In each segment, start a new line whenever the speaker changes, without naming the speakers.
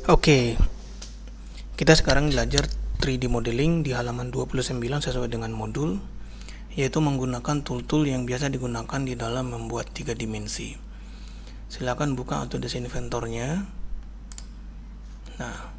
Oke, kita sekarang belajar 3D modeling di halaman 29 sesuai dengan modul, yaitu menggunakan tool-tool yang biasa digunakan di dalam membuat 3 dimensi. Silakan buka Autodesk Inventor-nya. Nah,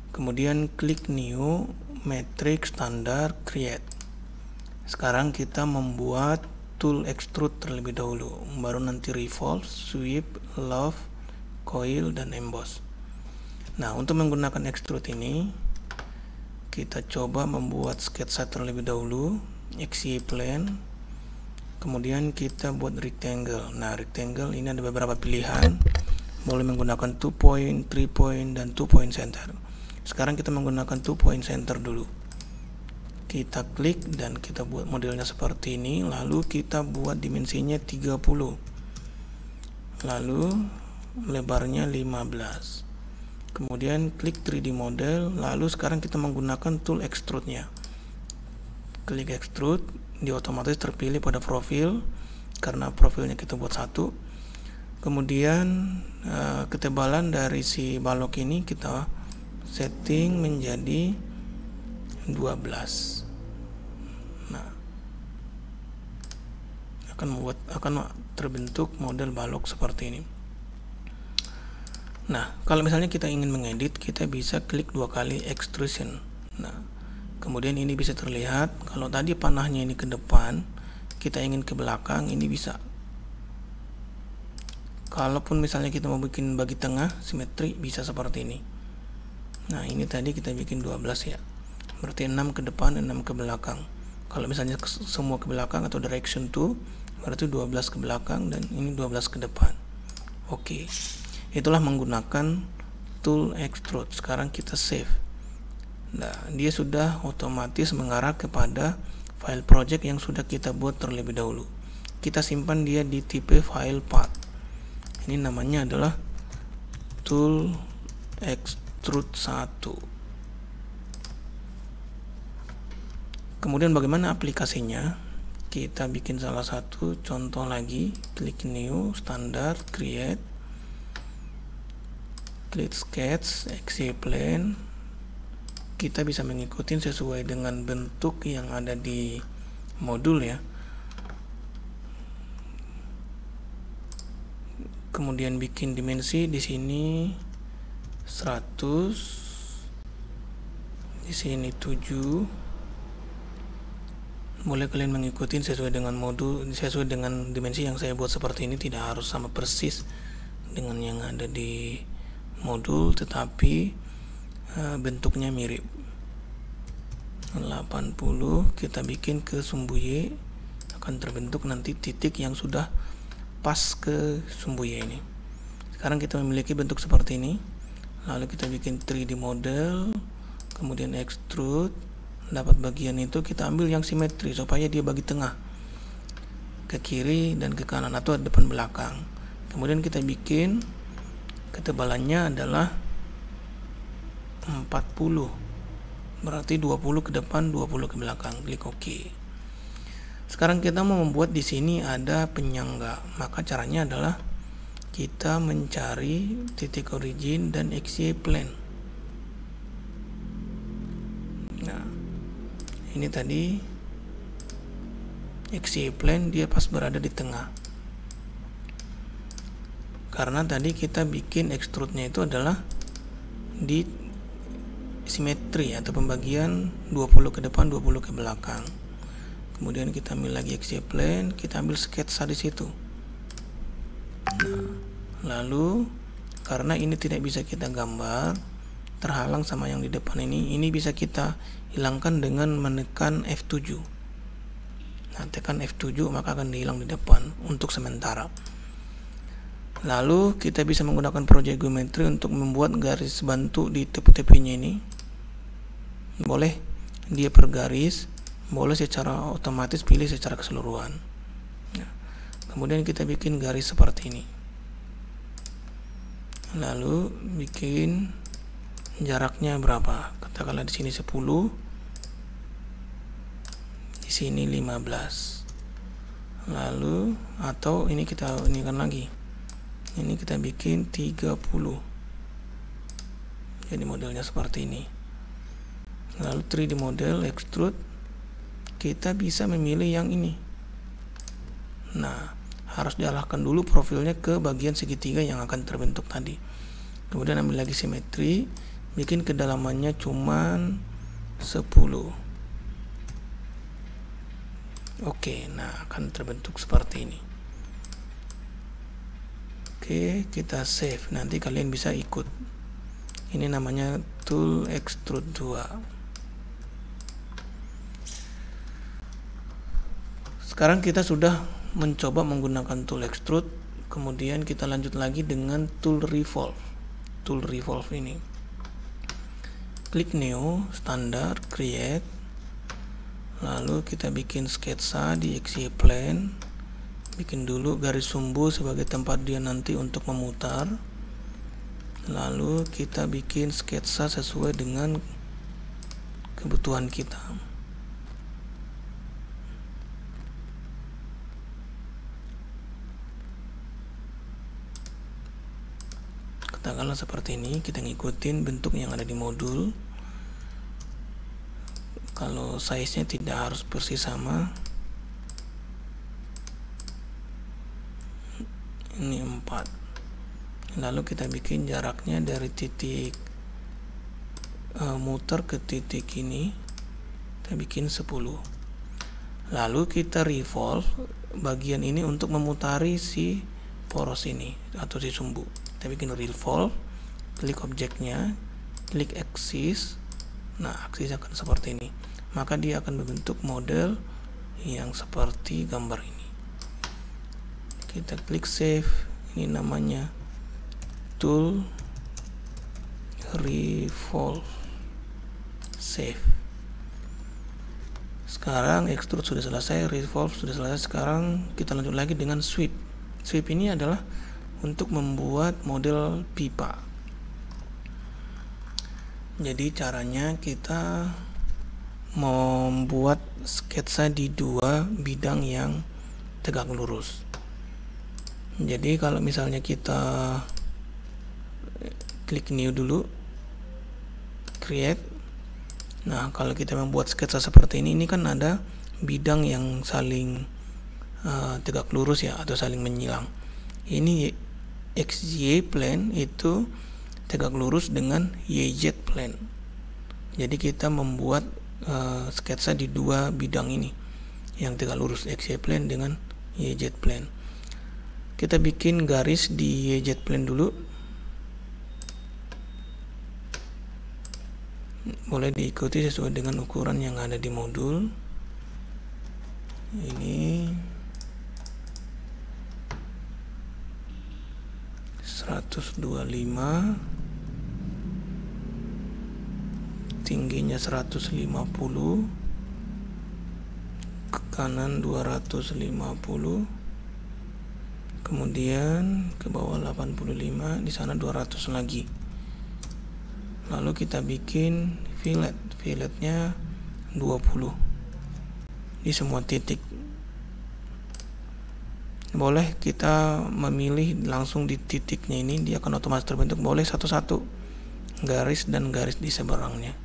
kemudian klik New, Matrix, Standard, Create. Sekarang kita membuat tool extrude terlebih dahulu, baru nanti revolve, sweep, loft, coil, dan emboss. Nah, untuk menggunakan extrude ini, kita coba membuat sketsa terlebih dahulu, XY plane, kemudian kita buat rectangle. Nah, rectangle ini ada beberapa pilihan, boleh menggunakan 2 point, 3 point, dan 2 point center. Sekarang kita menggunakan 2 point center dulu. Kita klik dan kita buat modelnya seperti ini, lalu kita buat dimensinya 30, lalu lebarnya 15. Kemudian klik 3D model, lalu sekarang kita menggunakan tool extrude-nya. Klik extrude, dia otomatis terpilih pada profil karena profilnya kita buat 1. Kemudian ketebalan dari si balok ini kita setting menjadi 12. Nah, akan terbentuk model balok seperti ini. Nah, kalau misalnya kita ingin mengedit, kita bisa klik 2 kali extrusion. Nah, kemudian ini bisa terlihat. Kalau tadi panahnya ini ke depan, kita ingin ke belakang, ini bisa. Kalaupun misalnya kita mau bikin bagi tengah, simetri, bisa seperti ini. Nah, ini tadi kita bikin 12 ya. Berarti 6 ke depan, 6 ke belakang. Kalau misalnya semua ke belakang atau direction to, berarti 12 ke belakang dan ini 12 ke depan. Oke. Itulah menggunakan tool extrude. Sekarang kita save. Nah, dia sudah otomatis mengarah kepada file project yang sudah kita buat terlebih dahulu. Kita simpan dia di tipe file path. Ini namanya adalah tool extrude 1. Kemudian bagaimana aplikasinya? Kita bikin salah satu contoh lagi. Klik new, standard, create, klik sketch, XY plane. Kita bisa mengikuti sesuai dengan bentuk yang ada di modul ya. Kemudian bikin dimensi di sini 100, di sini 7. Boleh kalian mengikuti sesuai dengan modul, sesuai dengan dimensi yang saya buat seperti ini. Tidak harus sama persis dengan yang ada di modul, tetapi bentuknya mirip. 80 kita bikin ke sumbu Y, akan terbentuk nanti titik yang sudah pas ke sumbu Y ini. Sekarang kita memiliki bentuk seperti ini, lalu kita bikin 3D model, kemudian extrude. Dapat bagian itu kita ambil yang simetri supaya dia bagi tengah ke kiri dan ke kanan atau depan belakang. Kemudian kita bikin ketebalannya adalah 40, berarti 20 ke depan, 20 ke belakang. Klik OK. Sekarang kita mau membuat di sini ada penyangga. Maka caranya adalah kita mencari titik origin dan XY plane. Nah, ini tadi XY plane, dia pas berada di tengah. Karena tadi kita bikin extrude-nya itu adalah di simetri atau pembagian 20 ke depan, 20 ke belakang. Kemudian kita ambil lagi XY plane, kita ambil sketsa di situ. Nah, lalu karena ini tidak bisa kita gambar, terhalang sama yang di depan ini bisa kita hilangkan dengan menekan F7. Nah, tekan F7 maka akan dihilang di depan untuk sementara. Lalu kita bisa menggunakan project geometry untuk membuat garis bantu di tepi-tepinya ini. Boleh dia per garis, boleh secara otomatis, pilih secara keseluruhan. Nah, kemudian kita bikin garis seperti ini. Lalu bikin jaraknya berapa? Katakanlah di sini 10, di sini 15. Lalu atau ini kita inikan lagi. Ini kita bikin 30. Jadi modelnya seperti ini. Lalu 3D model extrude, kita bisa memilih yang ini. Nah, harus diarahkan dulu profilnya ke bagian segitiga yang akan terbentuk tadi. Kemudian ambil lagi simetri, bikin kedalamannya cuman 10. Oke, nah akan terbentuk seperti ini. Oke, kita save. Nanti kalian bisa ikut. Ini namanya tool extrude 2. Sekarang kita sudah mencoba menggunakan tool extrude, kemudian kita lanjut lagi dengan tool revolve. Tool revolve ini, klik new, standar, create, lalu kita bikin sketsa di XY plane, bikin dulu garis sumbu sebagai tempat dia nanti untuk memutar, lalu kita bikin sketsa sesuai dengan kebutuhan kita. Katakanlah seperti ini, kita ngikutin bentuk yang ada di modul. Kalau size-nya tidak harus persis sama. Ini 4. Lalu kita bikin jaraknya dari titik muter ke titik ini, kita bikin 10. Lalu kita revolve bagian ini untuk memutari si poros ini atau si sumbu. Kita bikin revolve, klik objeknya, klik axis. Nah, axis akan seperti ini. Maka dia akan membentuk model yang seperti gambar ini. Kita klik save. Ini namanya tool revolve. Save. Sekarang extrude sudah selesai, revolve sudah selesai. Sekarang kita lanjut lagi dengan sweep. Sweep ini adalah untuk membuat model pipa. Jadi caranya kita membuat sketsa di dua bidang yang tegak lurus. Jadi kalau misalnya kita klik new dulu, create. Nah, kalau kita membuat sketsa seperti ini kan ada bidang yang saling tegak lurus ya, atau saling menyilang. Ini XY plane itu tegak lurus dengan YZ plane. Jadi kita membuat sketsa di dua bidang ini yang tegak lurus, XY plane dengan YZ plane. Kita bikin garis di YZ plane dulu. Boleh diikuti sesuai dengan ukuran yang ada di modul. Ini 125, tingginya 150, ke kanan 250, kemudian ke bawah 85, di sana 200 lagi. Lalu kita bikin fillet, filletnya 20 di semua titik. Boleh kita memilih langsung di titiknya ini, dia akan otomatis terbentuk. Boleh satu-satu, garis dan garis di seberangnya,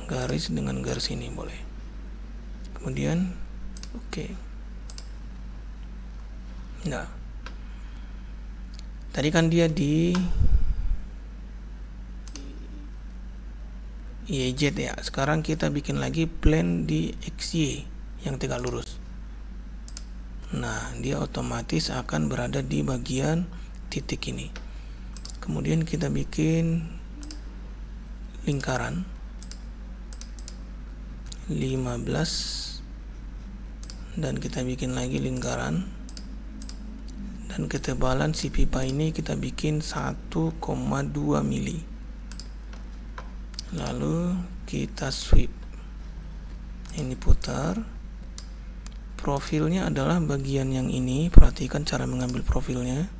garis dengan garis ini boleh. Kemudian oke. Nah, tadi kan dia di YZ ya, sekarang kita bikin lagi plane di XY yang tegak lurus. Nah, dia otomatis akan berada di bagian titik ini. Kemudian kita bikin lingkaran 15, dan kita bikin lagi lingkaran, dan ketebalan si pipa ini kita bikin 1,2 mili. Lalu kita sweep, ini putar. Profilnya adalah bagian yang ini, perhatikan cara mengambil profilnya.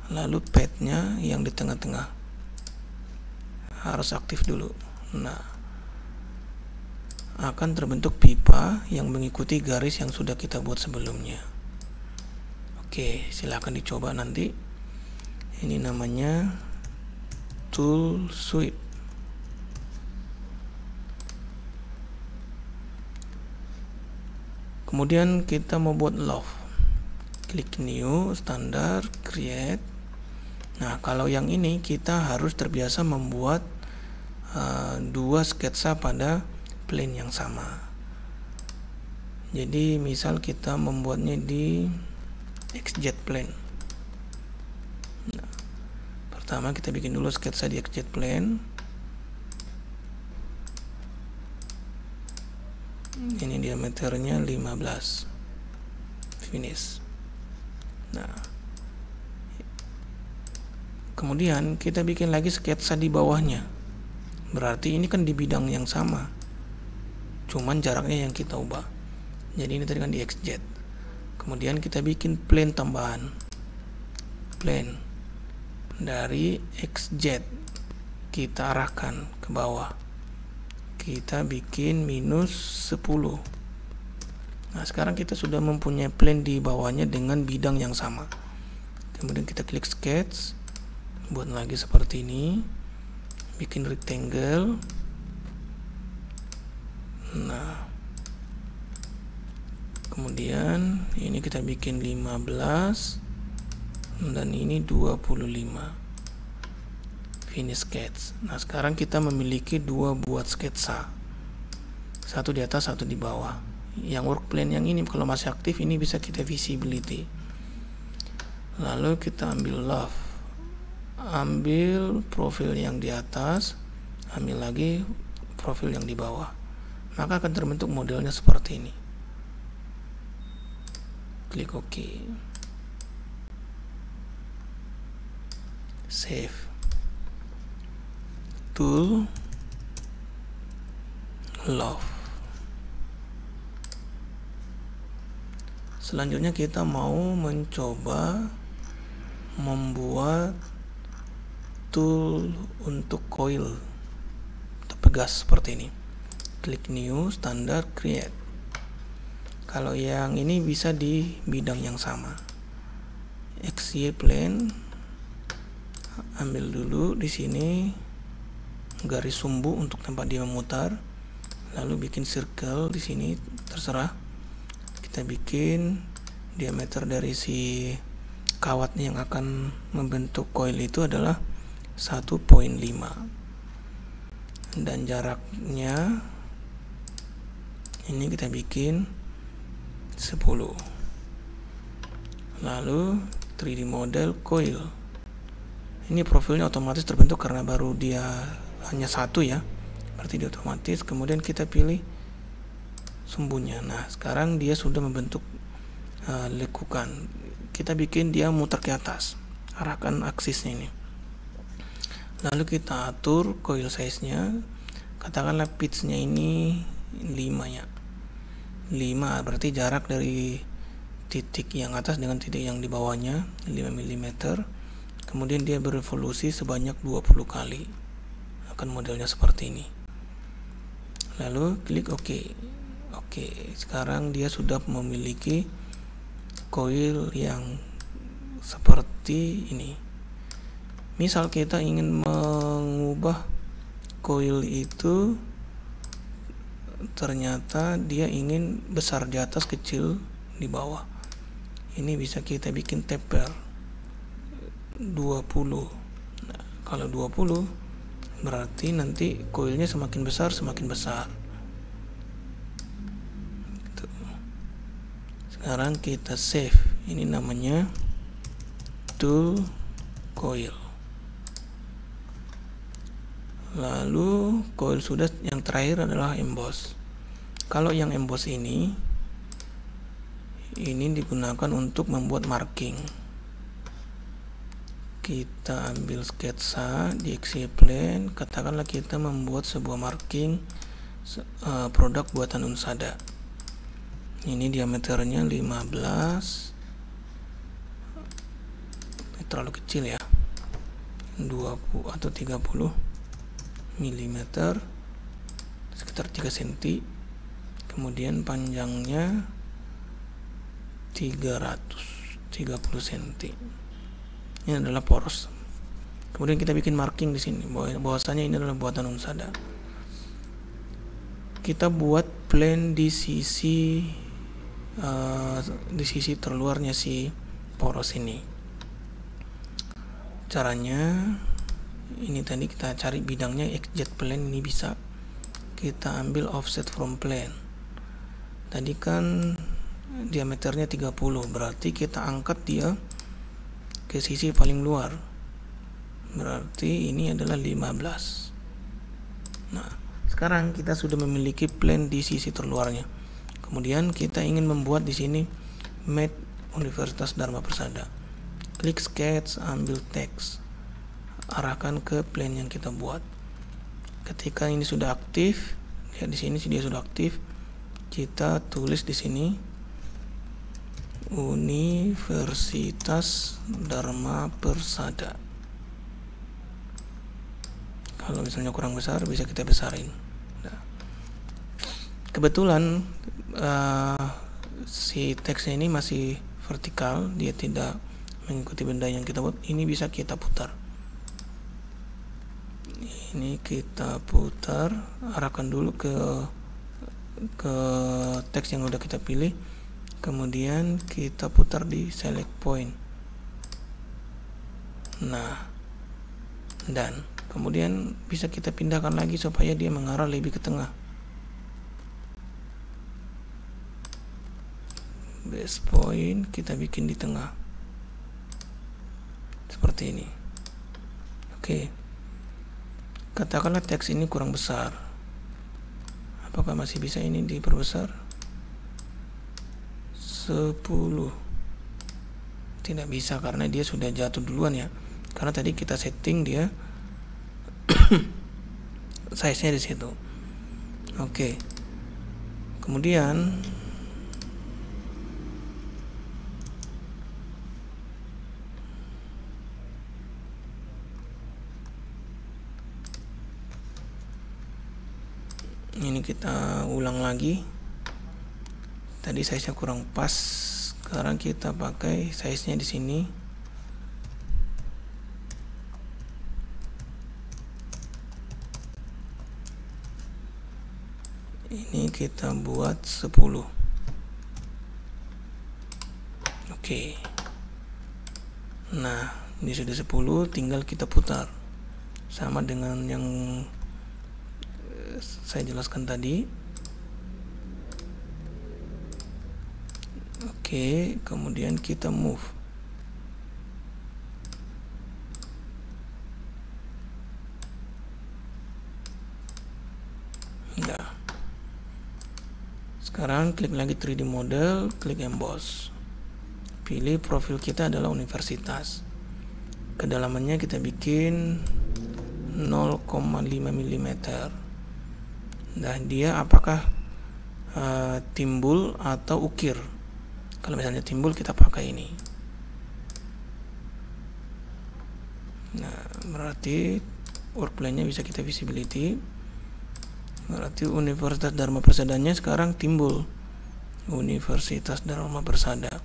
Lalu padnya yang di tengah-tengah harus aktif dulu. Nah, akan terbentuk pipa yang mengikuti garis yang sudah kita buat sebelumnya. Oke, silahkan dicoba nanti. Ini namanya tool sweep. Kemudian kita mau buat loft, klik new, standar, create. Nah, kalau yang ini kita harus terbiasa membuat dua sketsa pada plane yang sama. Jadi misal kita membuatnya di XZ plane. Nah, pertama kita bikin dulu sketsa di XZ plane. Ini diameternya 15. Finish. Nah, kemudian kita bikin lagi sketsa di bawahnya. Berarti ini kan di bidang yang sama, cuman jaraknya yang kita ubah. Jadi ini tadi kan di XZ. Kemudian kita bikin plane tambahan, plane dari XZ kita arahkan ke bawah. Kita bikin -10. Nah, sekarang kita sudah mempunyai plane di bawahnya dengan bidang yang sama. Kemudian kita klik sketch, buat lagi seperti ini, bikin rectangle. Nah, kemudian ini kita bikin 15 dan ini 25. Finish sketch. Nah, sekarang kita memiliki dua buat sketsa, satu di atas, satu di bawah. Yang work plane yang ini kalau masih aktif ini bisa kita visibility. Lalu kita ambil loft, ambil profil yang di atas, ambil lagi profil yang di bawah, maka akan terbentuk modelnya seperti ini. Klik OK, save, tool, loft. Selanjutnya kita mau mencoba membuat tool untuk coil pegas seperti ini. Klik new, standar, create. Kalau yang ini bisa di bidang yang sama, XY plane. Ambil dulu di sini garis sumbu untuk tempat dia memutar, lalu bikin circle di sini, terserah. Kita bikin diameter dari si kawat yang akan membentuk coil itu adalah 1,5 dan jaraknya ini kita bikin 10. Lalu 3D model coil. Ini profilnya otomatis terbentuk karena baru dia hanya satu ya, berarti dia otomatis. Kemudian kita pilih sumbunya. Nah, sekarang dia sudah membentuk lekukan. Kita bikin dia muter ke atas, arahkan aksisnya ini. Lalu kita atur coil size-nya, katakanlah pitch-nya ini 5 ya. 5 berarti jarak dari titik yang atas dengan titik yang di bawahnya 5 mm. Kemudian dia berevolusi sebanyak 20 kali. Akan modelnya seperti ini. Lalu klik OK. Oke, sekarang dia sudah memiliki coil yang seperti ini. Misal kita ingin mengubah coil itu, ternyata dia ingin besar di atas, kecil di bawah. Ini bisa kita bikin taper 20. Nah, kalau 20 berarti nanti coilnya semakin besar semakin besar. Sekarang kita save. Ini namanya tool coil. Lalu coil sudah, yang terakhir adalah emboss. Kalau yang emboss ini digunakan untuk membuat marking. Kita ambil sketsa di XY plane, katakanlah kita membuat sebuah marking produk buatan Unsada. Ini diameternya 15, terlalu kecil ya, 20 atau 30 mm, sekitar 3 cm. Kemudian panjangnya 330 cm. Ini adalah poros. Kemudian kita bikin marking di sini bahwasanya ini adalah buatan Unsada. Kita buat plane di sisi terluarnya si poros ini. Caranya ini tadi kita cari bidangnya XZ plane, ini bisa kita ambil offset from plane. Tadi kan diameternya 30, berarti kita angkat dia ke sisi paling luar, berarti ini adalah 15. Nah, sekarang kita sudah memiliki plane di sisi terluarnya. Kemudian kita ingin membuat di sini map Universitas Dharma Persada. Klik sketch, ambil teks, arahkan ke plane yang kita buat. Ketika ini sudah aktif, lihat di sini dia sudah aktif. Kita tulis di sini Universitas Dharma Persada. Kalau misalnya kurang besar, bisa kita besarin. Nah, kebetulan si teksnya ini masih vertikal, dia tidak mengikuti benda yang kita buat. Ini bisa kita putar. Ini kita putar, arahkan dulu ke teks yang udah kita pilih, kemudian kita putar di select point. Nah, dan kemudian bisa kita pindahkan lagi supaya dia mengarah lebih ke tengah. Base point kita bikin di tengah seperti ini. Oke, katakanlah teks ini kurang besar, apakah masih bisa ini diperbesar? 10. Tidak bisa karena dia sudah jatuh duluan ya, karena tadi kita setting dia size-nya di situ. Oke. Kemudian ini kita ulang lagi. Tadi size-nya kurang pas. Sekarang kita pakai size-nya di sini. Ini kita buat 10. Oke. Nah, ini sudah 10, tinggal kita putar. Sama dengan yang saya jelaskan tadi. Oke, kemudian kita move. Nah, sekarang klik lagi 3D model, klik emboss. Pilih profil kita adalah universitas. Kedalamannya kita bikin 0,5 mm. Nah, dia apakah timbul atau ukir? Kalau misalnya timbul, kita pakai ini. Nah, berarti workplane-nya bisa kita visibility. Berarti Universitas Dharma Persadanya sekarang timbul Universitas Dharma Persada.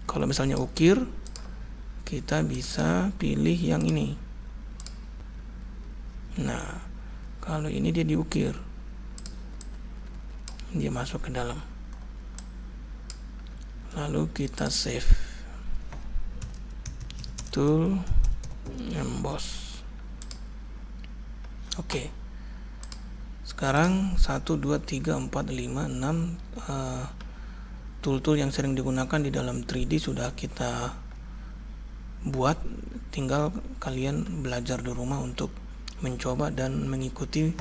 Kalau misalnya ukir, kita bisa pilih yang ini. Nah, kalau ini dia diukir, dia masuk ke dalam. Lalu kita save, tool, emboss. Oke. Sekarang 1, 2, 3, 4, 5, 6 tool-tool yang sering digunakan di dalam 3D sudah kita buat. Tinggal kalian belajar di rumah untuk mencoba dan mengikuti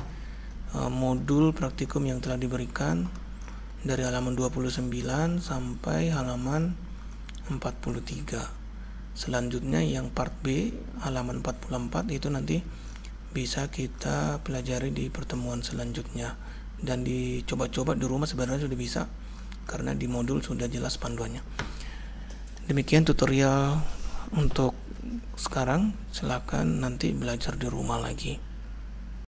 modul praktikum yang telah diberikan dari halaman 29 sampai halaman 43. Selanjutnya yang part B halaman 44 itu nanti bisa kita pelajari di pertemuan selanjutnya, dan dicoba-coba di rumah sebenarnya sudah bisa karena di modul sudah jelas panduannya. Demikian tutorial untuk sekarang, silakan nanti belajar di rumah lagi.